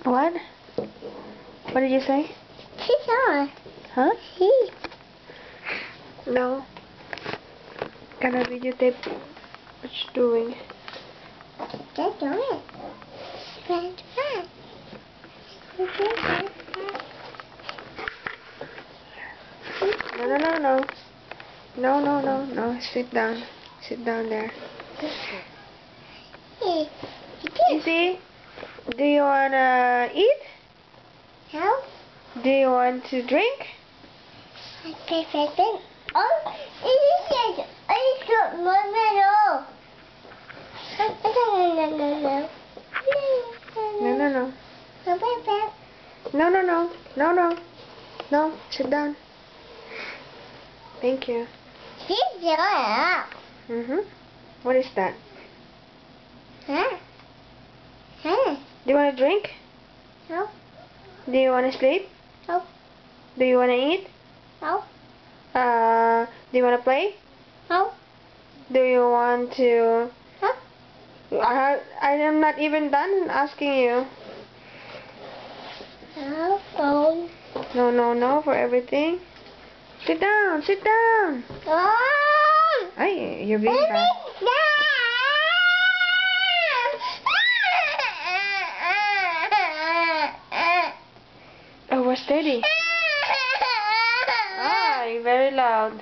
What? What did you say? She's on. Huh? She. No. Can I videotape what you're doing? Just do it. Fast, fast. No, no, no, no. No, no, no, no. Sit down. Sit down there. Izzy, do you wanna eat? How? Do you want to drink? Perfect. Oh, it is I got my medal. No. No, no, no. No, no, no. No, no. No, sit down. Thank you. She's there. What is that? Huh? Do you want to drink? No. Do you want to sleep? No. Do you want to eat? No. Do you want to play? No. Do you want to... Huh? I am not even done asking you. No. No, no, no for everything. Sit down, sit down. Oh. Ay, you're being bad. Oh, we're steady. Ah, you're very loud.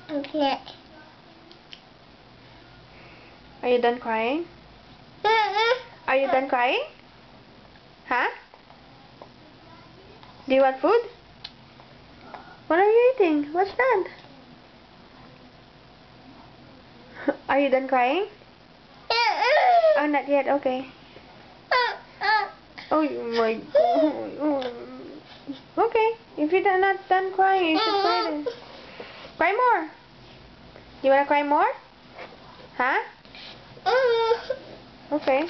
Okay. Are you done crying? Are you done crying? Huh? Do you want food? What are you eating? What's that? Are you done crying? Oh, not yet. Okay. Oh my God. Okay. If you're not done crying, you should cry then. Cry more. You wanna cry more? Huh? Okay.